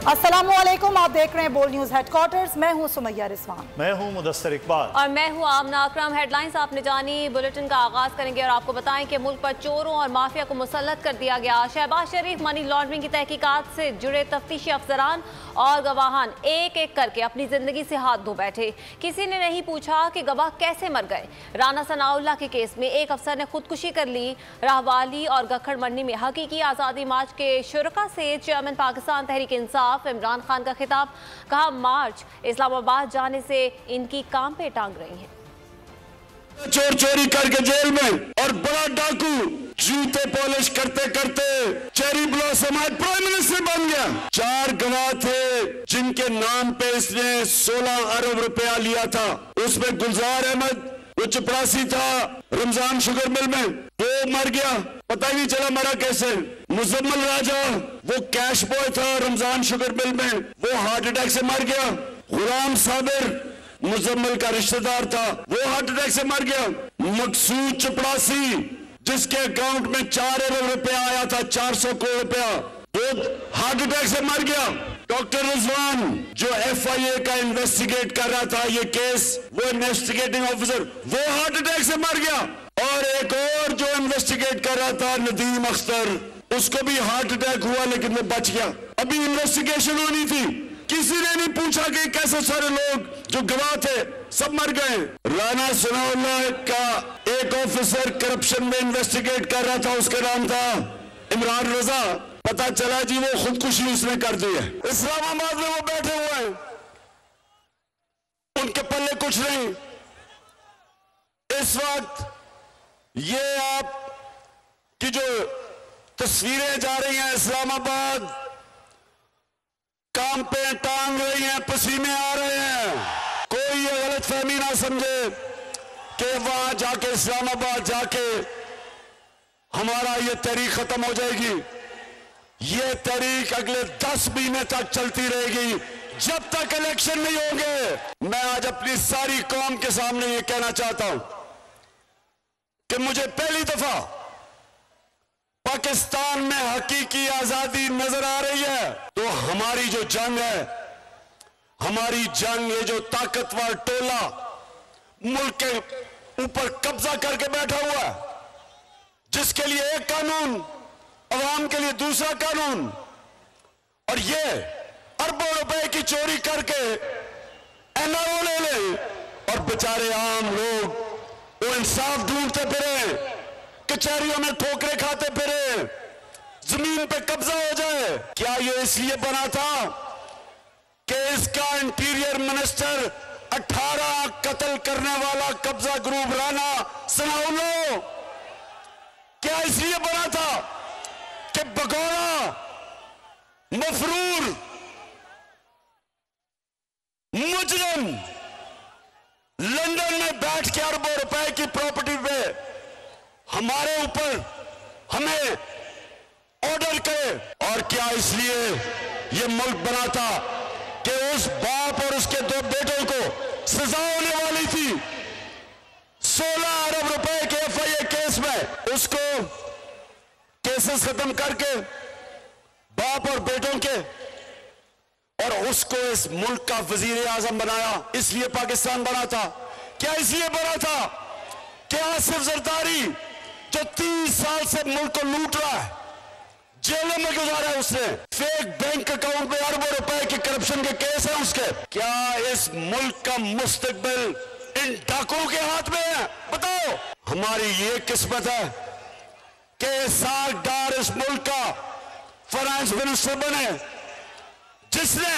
अस्सलामुअलैकुम, आप देख रहे हैं बोल्ड न्यूज हेडक्वार्टर्स। मैं हूं सुमैया रिजवान, मैं हूं मुदस्सिर इकबाल और मैं हूं आमना अकरम। हेडलाइंस आपने जानी। बुलेटिन का आगाज करेंगे और आपको बताएं कि मुल्क पर चोरों और माफिया को मुसल्लत कर दिया गया। शहबाज शरीफ मनी लॉन्ड्रिंग की तहकीकात से जुड़े तफ्तीशी अफसरान और गवाहान एक एक करके अपनी जिंदगी से हाथ धो बैठे। किसी ने नहीं पूछा कि गवाह कैसे मर गए। राना सनाउल्लाह के केस में एक अफसर ने खुदकुशी कर ली। राहवाली और गखड़ मंडी में हकीकी आज़ादी मार्च के शुरका से चेयरमैन पाकिस्तान तहरीक इंसाफ इमरान खान का खिताब। कहा मार्च इस्लामाबाद जाने से इनकी काम पे टांग रही है। चोर चोरी करके जेल में और बड़ा डाकू जूते पॉलिश करते करते चेरी ब्लॉसम आज प्राइम मिनिस्टर बन गया। 4 गवाह थे जिनके नाम पे इसने 16 अरब रुपया लिया था। उसमें गुलजार अहमद वो चपरासी था रमजान शुगर मिल में, वो मर गया, पता ही नहीं चला मरा कैसे। मुजम्मल राजा वो कैश बॉय था रमजान शुगर मिल में, वो हार्ट अटैक से मर गया। गुलाम साबिर मुजम्मल का रिश्तेदार था, वो हार्ट अटैक से मर गया। मकसूद चपरासी जिसके अकाउंट में 4 अरब रुपया आया था, 400 करोड़ रुपया, वो हार्ट अटैक से मर गया। डॉक्टर रिजवान जो FIA का इन्वेस्टिगेट कर रहा था ये केस, वो इन्वेस्टिगेटिंग ऑफिसर, वो हार्ट अटैक से मर गया। और एक और जो इन्वेस्टिगेट कर रहा था नदीम अख्तर, उसको भी हार्ट अटैक हुआ लेकिन वो बच गया। अभी इन्वेस्टिगेशन होनी थी, किसी ने नहीं पूछा कि कैसे सारे लोग जो गवाह थे सब मर गए। राना सनाउल्लाह का एक ऑफिसर करप्शन में इन्वेस्टिगेट कर रहा था, उसका नाम था इमरान रजा। पता चला जी वो खुदकुशी उसने कर दी है। इस्लामाबाद में वो बैठे हुए हैं, उनके पल्ले कुछ नहीं। इस वक्त ये आप की जो तस्वीरें जा रही हैं इस्लामाबाद, काम पे टांग रही हैं, पसीने आ रहे हैं। कोई ये गलत फहमी ना समझे कि वहां जाके इस्लामाबाद जाके हमारा ये तहरीक खत्म हो जाएगी। ये तहरीक अगले 10 महीने तक चलती रहेगी जब तक इलेक्शन नहीं होंगे। मैं आज अपनी सारी कौम के सामने ये कहना चाहता हूं कि मुझे पहली दफा पाकिस्तान में हकीकी आजादी नजर आ रही है। तो हमारी जो जंग है, हमारी जंग, ये जो ताकतवर टोला मुल्क के ऊपर कब्जा करके बैठा हुआ है, जिसके लिए एक कानून, अवाम के लिए दूसरा कानून, और ये अरबों रुपए की चोरी करके NRO ले ले और बेचारे आम लोग वो इंसाफ ढूंढते फिरे, कचहरियों में ठोकरे खाते फिरे, जमीन पे कब्जा हो जाए। क्या ये इसलिए बना था कि इसका इंटीरियर मिनिस्टर 18 कत्ल करने वाला कब्जा ग्रुप राना सनाउल्लाह, क्या इसलिए बना था कि बगौरा मफरूर मुजरिम लंदन में बैठ के अरबों रुपए की प्रॉपर्टी पे हमारे ऊपर हमें ऑर्डर करे? और क्या इसलिए ये मुल्क बना था कि उस बाप और उसके 2 बेटों को सजा होने वाली थी 16 अरब रुपए के FIA केस में, उसको केसेस खत्म करके बाप और बेटों के, और उसको इस मुल्क का वजीर आजम बनाया। इसलिए पाकिस्तान बना था। क्या इसलिए बना था कि आसिफ जरदारी जो 30 साल से मुल्क को लूट रहा है, जेलों में गुजारा है उसने, फेक बैंक अकाउंट में अरबों रुपए के करप्शन के केस है उसके, क्या इस मुल्क का मुस्तकबिल इन डाकुओं के हाथ में है? बताओ। हमारी ये किस्मत है कि इसहाक डार इस मुल्क का फाइनेंस मिनिस्टर बने, जिसने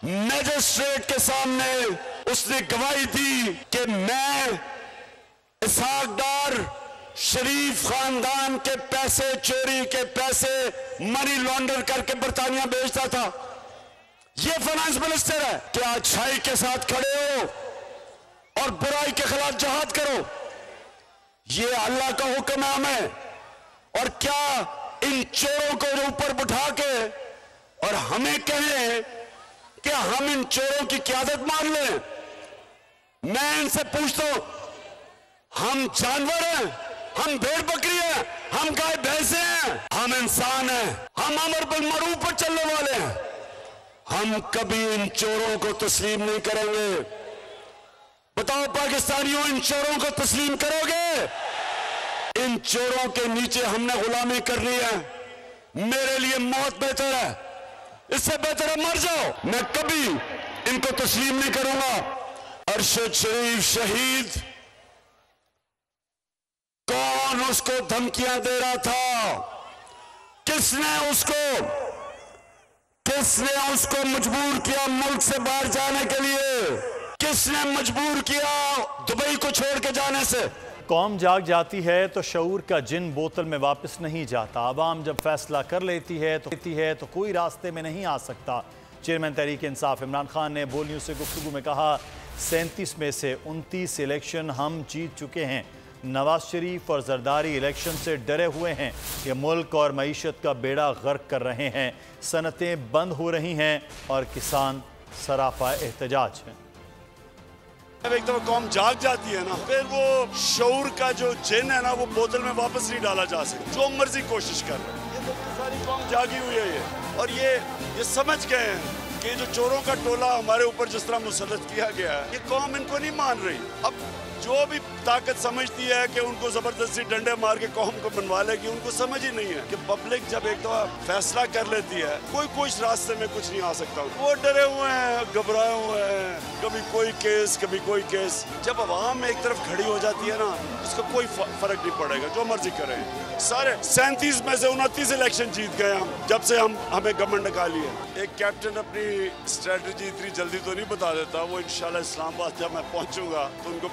मैजिस्ट्रेट के सामने उसने गवाही दी कि मैं इसहाक डार शरीफ खानदान के पैसे, चोरी के पैसे मनी लॉन्डर करके बरतानिया बेचता था। ये फाइनेंस मिनिस्टर है। क्या अच्छाई के साथ खड़े हो और बुराई के खिलाफ जहाद करो, ये अल्लाह का हुक्म है हमें। और क्या इन चोरों को ऊपर बिठा के और हमें कहें कि हम इन चोरों की क़यादत मान लें? मैं इनसे पूछता हूं, हम जानवर हैं, हम भेड़ बकरी हैं, हम गाय भैंसे हैं, हम इंसान हैं, हम अमर बिल मरूफ पर चलने वाले हैं। हम कभी इन चोरों को तस्लीम नहीं करेंगे। बताओ पाकिस्तानियों, इन चोरों को तस्लीम करोगे? इन चोरों के नीचे हमने गुलामी कर ली है। मेरे लिए मौत बेहतर है, इससे बेहतर है मर जाओ। मैं कभी इनको तस्लीम नहीं करूंगा। अरशद शरीफ शहीद, कौन उसको धमकियां दे रहा था? किसने उसको मजबूर किया मुल्क से बाहर जाने के लिए? किसने मजबूर किया दुबई को छोड़ के जाने से? कौम जाग जाती है तो शऊर का जिन बोतल में वापस नहीं जाता। अवाम जब फैसला कर लेती है तो कोई रास्ते में नहीं आ सकता। चेयरमैन तहरीक इंसाफ इमरान खान ने बोल न्यूज़ से गुफ्तगू में कहा, 37 में से 29 इलेक्शन हम जीत चुके हैं। नवाज शरीफ और जरदारी इलेक्शन से डरे हुए हैं। ये मुल्क और मईशत का बेड़ा गर्क कर रहे हैं। सनतें बंद हो रही हैं और किसान सराफा एहतजाज हैं। जब एक दफा कौम जाग जाती है ना, फिर वो शऊर का जो जिन है ना, वो बोतल में वापस नहीं डाला जा सकता। जो मर्जी कोशिश कर रहे हैं, ये सारी कौम जागी हुई है ये, और ये समझ गए हैं कि जो चोरों का टोला हमारे ऊपर जिस तरह मुसल्लत किया गया है, ये कौम इनको नहीं मान रही। अब जो भी ताकत समझती है कि उनको जबरदस्ती डंडे मार के कौम को बनवा लेगी, उनको समझ ही नहीं है कि पब्लिक जब एक दफा फैसला कर लेती है, कोई रास्ते में कुछ नहीं आ सकता। वो डरे हुए हैं, घबराए हुए हैं, कभी कोई केस कभी कोई केस। जब अवाम एक तरफ खड़ी हो जाती है ना, उसका कोई फर्क नहीं पड़ेगा, जो मर्जी करें। सारे 37 में से 29 इलेक्शन जीत गए हम, जब से हमें गवर्नमेंट निकाली है। एक कैप्टन अपनी स्ट्रेटजी इतनी जल्दी तो नहीं बता देता। वो इंशाल्लाह इस्लामाबाद जब मैं पहुंचूंगा तो उनको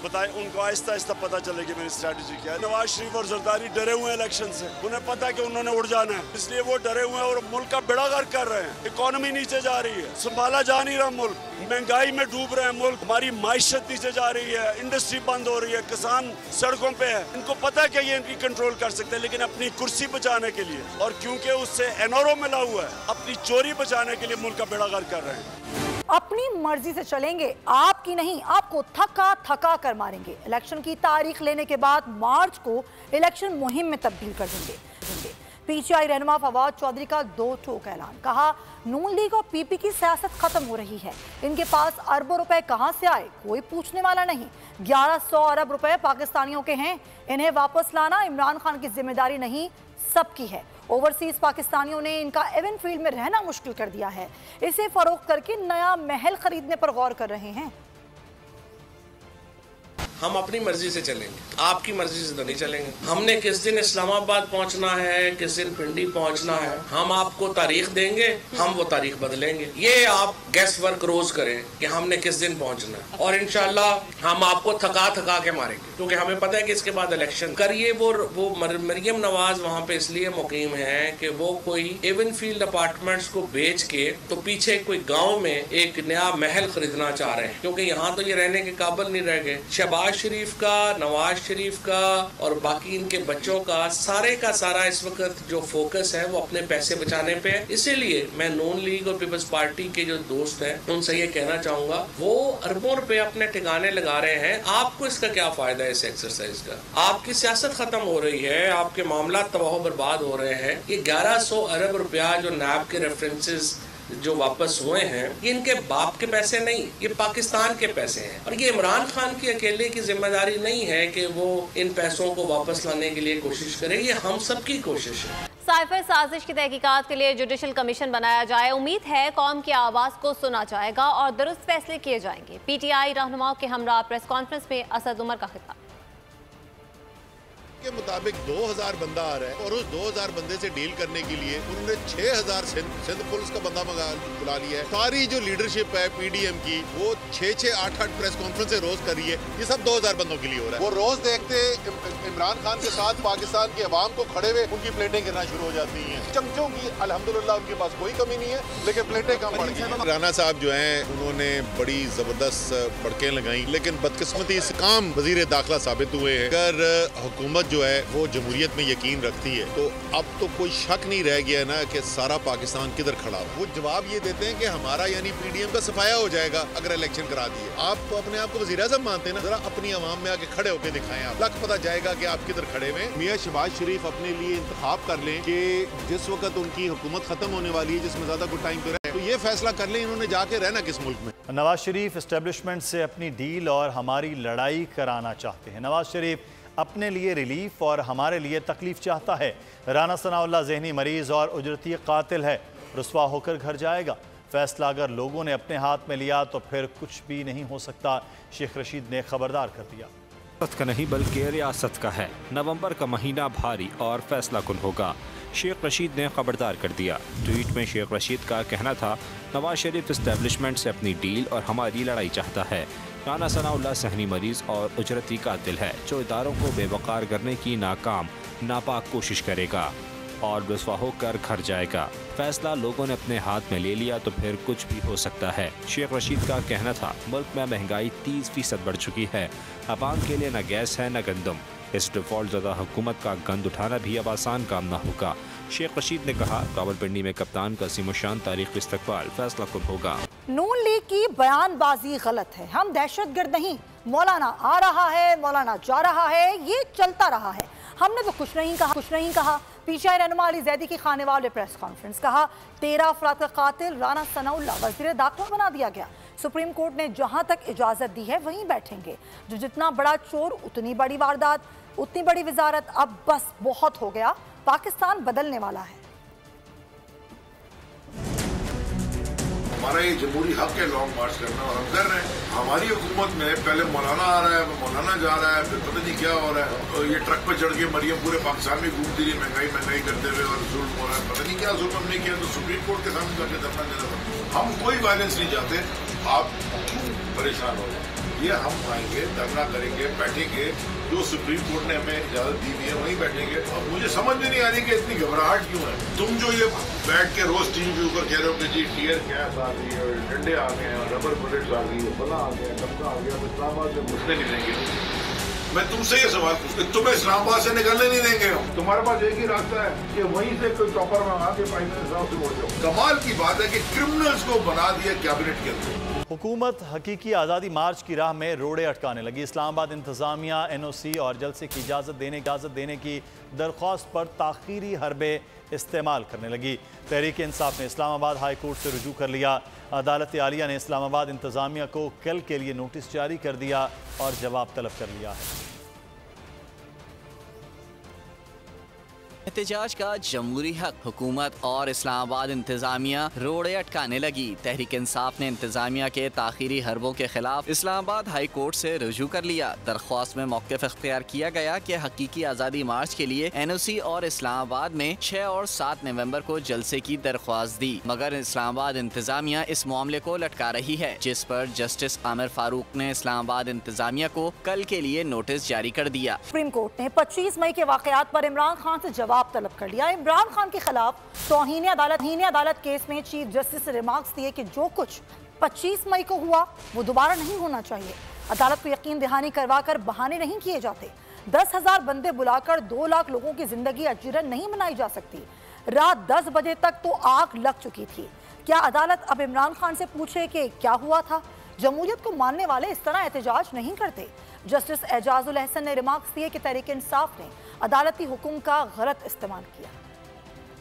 बताए, उनको आहिस्ता आहिस्ता पता चलेगी मेरी स्ट्रेटजी क्या है। नवाज शरीफ और जरदारी डरे हुए हैं इलेक्शन से, उन्हें पता है कि उन्होंने उड़ जाना है, इसलिए वो डरे हुए हैं और मुल्क का बेड़ा गर्क कर रहे हैं। इकोनॉमी नीचे जा रही है, संभाला जा नहीं रहा मुल्क, महंगाई में डूब रहे हैं मुल्क, हमारी माइशत नीचे जा रही है, इंडस्ट्री बंद हो रही है, किसान सड़कों पे है। इनको पता है कि ये इनकी कंट्रोल कर सकते हैं, लेकिन अपनी कुर्सी बचाने के लिए, और क्योंकि उससे एनआरओ मिला हुआ है, अपनी चोरी बचाने के लिए मुल्क का बेड़ा गर्क कर रहे हैं। अपनी मर्जी से चलेंगे, आपकी नहीं। आपको थका कर मारेंगे। इलेक्शन की तारीख लेने के बाद मार्च को इलेक्शन मुहिम में तब्दील कर देंगे। पीटीआई रहनुमा फवाद चौधरी का दो ठोक ऐलान। कहा, नून लीग और पीपी की सियासत खत्म हो रही है। इनके पास अरबों रुपए कहां से आए, कोई पूछने वाला नहीं। 1100 अरब रुपए पाकिस्तानियों के हैं, इन्हें वापस लाना इमरान खान की जिम्मेदारी नहीं, सबकी है। ओवरसीज पाकिस्तानियों ने इनका एवन फील्ड में रहना मुश्किल कर दिया है। इसे फरोख्त करके नया महल खरीदने पर गौर कर रहे हैं। हम अपनी मर्जी से चलेंगे, आपकी मर्जी से तो नहीं चलेंगे। हमने किस दिन इस्लामाबाद पहुंचना है, किस दिन पिंडी पहुंचना है, हम आपको तारीख देंगे, हम वो तारीख बदलेंगे। ये आप गैस वर्क रोज करें कि हमने किस दिन पहुंचना है, और इंशाल्लाह हम आपको थका के मारेंगे, क्योंकि हमें पता है कि इसके बाद इलेक्शन करिए। वो मरियम नवाज वहाँ पे इसलिए मुकीम है कि वो कोई एवन फील्ड अपार्टमेंट्स को बेच के तो पीछे कोई गाँव में एक नया महल खरीदना चाह रहे हैं, क्योंकि यहाँ तो ये रहने के काबिल नहीं रह गए। शहबाज शरीफ का, नवाज शरीफ का और बाकी इनके बच्चों का सारा इस वक्त जो फोकस है वो अपने पैसे बचाने पे है। इसीलिए मैं नून लीग और पीपल्स पार्टी के जो दोस्त हैं उनसे ये कहना चाहूंगा, वो अरबों रुपए अपने ठिकाने लगा रहे हैं। आपको इसका क्या फायदा है इस एक्सरसाइज का? आपकी सियासत खत्म हो रही है, आपके मामला तबाह बर्बाद हो रहे हैं। ये 1100 अरब रुपया जो नैब के रेफरेंसेस जो वापस हुए हैं, ये इनके बाप के पैसे नहीं, ये पाकिस्तान के पैसे हैं। और ये इमरान खान की अकेले की जिम्मेदारी नहीं है कि वो इन पैसों को वापस लाने के लिए कोशिश करे, ये हम सबकी कोशिश है। साइफर साजिश की तहकीकात के लिए जुडिशल कमीशन बनाया जाए। उम्मीद है कौम की आवाज़ को सुना जाएगा और दुरुस्त फैसले किए जाएंगे। पीटीआई रहनुमाओं के हमरा प्रेस कॉन्फ्रेंस में असद उमर का खिताब। के मुताबिक 2000 बंदा आ रहा है और उस 2000 बंदे से डील करने के लिए उन्होंने 6000 सिंध पुलिस का बंदा बुला लिया है। सारी जो लीडरशिप है पीडीएम की, वो 6-6, 8-8 प्रेस कॉन्फ्रेंस रोज कर रही है। ये सब 2000 बंदों के लिए हो रहा है। वो रोज देखते इमरान खान के साथ पाकिस्तान की अवाम को खड़े हुए उनकी प्लेटें गिरना शुरू हो जाती हैं। चमचों की अल्हम्दुलिल्लाह उनके पास कोई कमी नहीं है, लेकिन प्लेटें कम पड़ गई। राना साहब जो है उन्होंने बड़ी जबरदस्त पड़कें लगाई, लेकिन बदकिस्मती से काम वजीर दाखिला साबित हुए हैं। अगर हुकूमत जो है वो जमहूरियत में यकीन रखती है तो अब तो कोई शक नहीं रह गया ना कि सारा पाकिस्तान किधर खड़ा हो। वो जवाब ये देते हैं कि हमारा यानी पीडीएम का सफाया हो जाएगा अगर इलेक्शन करा दिए। आप अपने आप को वज़ीर आज़म मानते हैं ना, जरा अपनी आवाम में आके खड़े होकर दिखाएं, आप लग पता जाएगा कि आप किधर खड़े हुए। मियां शहबाज शरीफ अपने लिए इंतखाब कर लें कि जिस वक्त उनकी हुकूमत खत्म होने वाली है, जिसमें ज्यादा कोई टाइम तो ये फैसला कर लें इन्होंने जाके रहना किस मुल्क में। नवाज शरीफ एस्टेब्लिशमेंट से अपनी डील और हमारी लड़ाई कराना चाहते हैं। नवाज शरीफ अपने लिए रिलीफ और हमारे लिए तकलीफ चाहता है। राना सनाउल्लाह जहनी मरीज और उजरती कातिल है, रुस्वा होकर घर जाएगा। फैसला अगर लोगों ने अपने हाथ में लिया तो फिर कुछ भी नहीं हो सकता, शेख रशीद ने खबरदार कर दिया। रियासत का नहीं बल्कि रियासत का है। नवंबर का महीना भारी और फैसला कुन होगा, शेख रशीद ने खबरदार कर दिया। ट्वीट में शेख रशीद का कहना था, नवाज शरीफ एस्टेब्लिशमेंट से अपनी डील और हमारी लड़ाई चाहता है। राना सनाउल्लाह सहनी मरीज और उजरती कातिल है जो इदारों को बेवकार करने की नाकाम नापाक कोशिश करेगा और रुस्वा होकर घर जाएगा। फैसला लोगों ने अपने हाथ में ले लिया तो फिर कुछ भी हो सकता है। शेख रशीद का कहना था, मुल्क में महंगाई 30% बढ़ चुकी है, अवाम के लिए न गैस है न गंदम। इस डिफॉल्ट ज़दा हुकूमत का गंद उठाना भी अब आसान काम न होगा। शेख रशीद ने कहा, रावलपिंडी में कप्तान का सीमोशान तारीख इस्तकबाल फैसला कुन होगा। नून लीग की बयानबाजी गलत है, हम दहशतगर्द नहीं। मौलाना आ रहा है, मौलाना जा रहा है, ये चलता रहा है। हमने तो कुछ नहीं कहा। पीछे रहनुमा अली जैदी की खानेवाल ने प्रेस कॉन्फ्रेंस कहा, 13 अफराद का कातिल राना सनाउल्लाह वज़ीर दाखिला बना दिया गया। सुप्रीम कोर्ट ने जहां तक इजाजत दी है वहीं बैठेंगे। जो जितना बड़ा चोर उतनी बड़ी वारदात, उतनी बड़ी वजारत। अब बस बहुत हो गया, पाकिस्तान बदलने वाला है। हमारा ये जमहूरी हक है लॉन्ग मार्च करना और हम कर रहे हैं। हमारी हुकूमत में पहले मौलाना आ रहा है, मौलाना जा रहा है, फिर पता नहीं क्या हो रहा है। और ये ट्रक पे चढ़ के मरियम पूरे पाकिस्तान में घूमती रही, महंगाई करते हुए और जुल्म हो रहा है। पता नहीं क्या जुल्म हमने किया, तो सुप्रीम कोर्ट के सामने जाके धरना देना पड़ा। हम कोई वायलेंस नहीं चाहते, आप क्यों परेशान हो जाए। ये हम आएंगे, धरना करेंगे, बैठेंगे, जो सुप्रीम कोर्ट ने हमें इजाजत दी हुई है वहीं बैठेंगे। और मुझे समझ में नहीं आ रही कि इतनी घबराहट क्यों है। तुम जो ये बैठ के रोज टीवी के ऊपर कह रहे हो कि जी टीयर गैस आ गई है, डंडे आ गए हैं, रबर बुलेट्स आ गई है, फला आ गया, डबका आ गया, तो इस्लामाबाद से घुसने नहीं देंगे। मैं तुमसे ये सवाल पूछता, तुम्हें इस्लामाबाद से निकलने नहीं देंगे हम। तुम्हारे पास एक ही रास्ता है कि वहीं से कोई चौपर मंगा के प्राइम मिनिस्टर साहब से बोल दो। कमाल की बात है कि क्रिमिनल्स को बना दिया कैबिनेट के अंदर। हुकूमत हकीकी आज़ादी मार्च की राह में रोड़े अटकाने लगी। इस्लामाबाद इंतज़ामिया NOC और जलसे की इजाज़त देने की दरख्वास्त पर ताख़ीरी हरबे इस्तेमाल करने लगी। तहरीक इंसाफ ने इस्लामाबाद हाई कोर्ट से रुजू कर लिया। अदालत आलिया ने इस्लामाबाद इंतज़ामिया को कल के लिए नोटिस जारी कर दिया और जवाब तलब कर लिया है। एहतजाज का जमहूरी हक, हुकूमत और इस्लामाबाद इंतजामिया रोड़े अटकाने लगी। तहरीक इंसाफ ने इंतजामिया के ताखीरी हरबों के खिलाफ इस्लामाबाद हाई कोर्ट से रुजू कर लिया। दरख्वास्त में मौक़िफ़ इख्तियार किया गया कि हकीकी आज़ादी मार्च के लिए NOC और इस्लामाबाद ने 6 और 7 नवंबर को जलसे की दरख्वास्त दी, मगर इस्लामाबाद इंतजामिया इस मामले को लटका रही है, जिस पर जस्टिस आमिर फारूक ने इस्लामाबाद इंतजामिया को कल के लिए नोटिस जारी कर दिया। सुप्रीम कोर्ट ने 25 मई के वाक़यात पर इमरान खान से जवाब तलब कर लिया। इमरान खान के खिलाफ तौहीन अदालत केस में चीफ जस्टिस ने रिमार्क्स दिए कि जो कुछ 25 मई को हुआ वो दोबारा नहीं होना चाहिए। अदालत को यकीन दहानी करवाकर बहाने नहीं किए जाते। 10,000 बंदे बुलाकर 2 लाख लोगों की जिंदगी अजीरन नहीं बनाई जा सकती। रात 10 बजे तक तो आग लग चुकी थी। क्या अदालत अब इमरान खान से पूछे कि क्या हुआ था? जमहूरियत को मानने वाले इस तरह एहतजाज नहीं करते। जस्टिस एजाजुल अहसन ने रिमार्क्स दिए कि तहरीक इंसाफ ने अदालती हुक्म का गलत इस्तेमाल किया।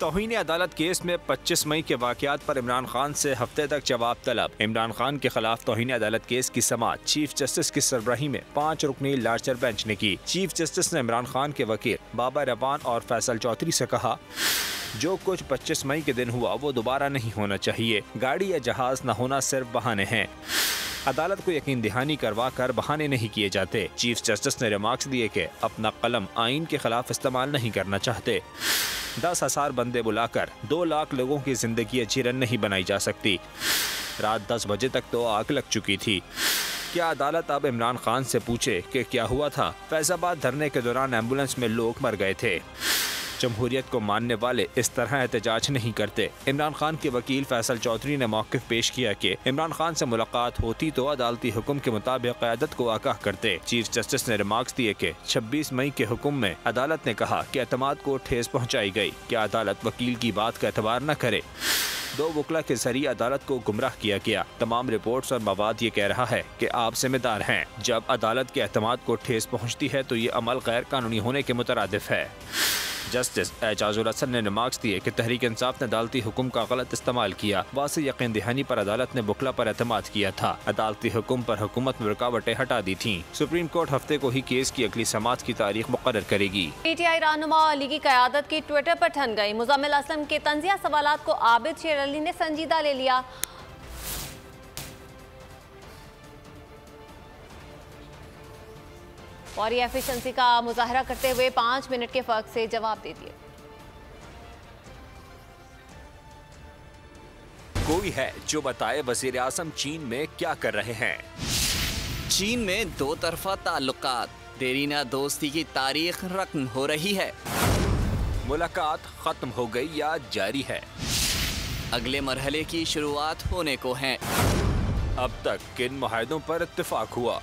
तौहीन अदालत केस में 25 मई के वाक़यात पर इमरान खान से हफ्ते तक जवाब तलब। इमरान खान के खिलाफ तौहीन अदालत केस की समाअत चीफ जस्टिस की सरबराही में 5 रुकनी लार्जर बेंच ने की। चीफ जस्टिस ने इमरान खान के वकील बाबा रवान और फैसल चौधरी से कहा, जो कुछ 25 मई के दिन हुआ वो दोबारा नहीं होना चाहिए। गाड़ी या जहाज न होना सिर्फ बहाने हैं। अदालत को यकीन दहानी करवा कर बहाने नहीं किए जाते। चीफ जस्टिस ने रिमार्क्स दिए कि अपना कलम आइन के खिलाफ इस्तेमाल नहीं करना चाहते। 10,000 बंदे बुलाकर 2 लाख लोगों की जिंदगी अजीरन नहीं बनाई जा सकती। रात 10 बजे तक तो आग लग चुकी थी। क्या अदालत अब इमरान खान से पूछे कि क्या हुआ था? फैजाबाद धरने के दौरान एम्बुलेंस में लोग मर गए थे। जमहूरियत को मानने वाले इस तरह एहतजाज नहीं करते। इमरान खान के वकील फैसल चौधरी ने मौक़िफ़ पेश किया कि इमरान खान से मुलाकात होती तो अदालती हुक्म के मुताबिक क़यादत को आगाह करते। चीफ जस्टिस ने रिमार्क्स दिए कि 26 मई के हुक्म में अदालत ने कहा कि एतमाद को ठेस पहुँचाई गई। क्या अदालत वकील की बात का एतबार न करे? 2 वकला के जरिए अदालत को गुमराह किया गया। तमाम रिपोर्ट्स और मवाद ये कह रहा है कि आप जिम्मेदार हैं। जब अदालत के एतमाद को ठेस पहुँचती है तो ये अमल गैर कानूनी होने के मुतरादिफ है। जस्टिस एजाजुल हसन ने रिमार्क्स दिए कि तहरीक इंसाफ ने अदालती हुक्म का गलत इस्तेमाल किया। वाज़ेह यकीन दहानी पर अदालत ने बुखला पर एतमाद किया था। अदालती हुक्म पर हुकूमत में रुकावटें हटा दी थी। सुप्रीम कोर्ट हफ्ते को ही केस की अगली समाअत की तारीख मुकर्रर करेगी। PTI रहनुमा अली की क़यादत की ट्विटर पर ठन गई। मुज़म्मिल असलम के तंज़िया सवालात को आबिद शेर अली ने संजीदा ले लिया और ये एफिशिएंसी का मुजाहरा करते हुए 5 मिनट के फर्क से जवाब दे दिए। कोई है जो बताए वज़ीर आज़म चीन में क्या कर रहे हैं। चीन में दो तरफा ताल्लुकात, देरीना दोस्ती की तारीख रकम हो रही है। मुलाकात खत्म हो गई या जारी है। अगले मरहले की शुरुआत होने को है। अब तक किन मुआहदों पर इत्तेफाक हुआ।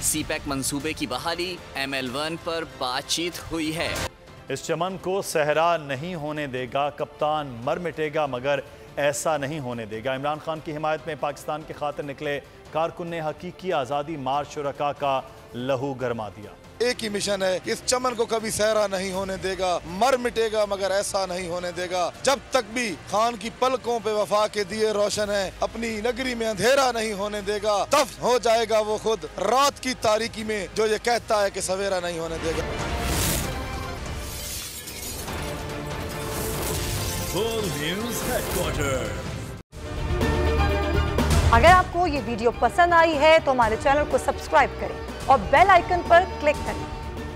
सीपैक मंसूबे की बहाली, ML1 पर बातचीत हुई है। इस चमन को सहरा नहीं होने देगा, कप्तान मर मिटेगा मगर ऐसा नहीं होने देगा। इमरान खान की हिमायत में पाकिस्तान के खातिर निकले कारकुन ने हकीकी आज़ादी मार्च शुरका का लहू गरमा दिया। एक ही मिशन है, इस चमन को कभी सहरा नहीं होने देगा, मर मिटेगा मगर ऐसा नहीं होने देगा। जब तक भी खान की पलकों पे वफा के दिए रोशन है, अपनी नगरी में अंधेरा नहीं होने देगा। तब हो जाएगा वो खुद रात की तारीकी में जो ये कहता है कि सवेरा नहीं होने देगा। अगर आपको ये वीडियो पसंद आई है तो हमारे चैनल को सब्सक्राइब करें और बेल आइकन पर क्लिक करें।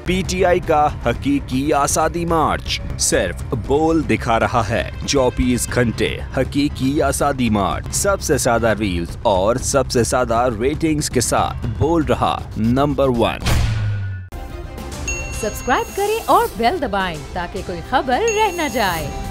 PTI का हकीकी आज़ादी मार्च सिर्फ बोल दिखा रहा है। 24 घंटे हकीकी आज़ादी मार्च, सबसे ज्यादा रील्स और सबसे ज्यादा रेटिंग्स के साथ बोल रहा नंबर 1। सब्सक्राइब करें और बेल दबाएं ताकि कोई खबर रह न जाए।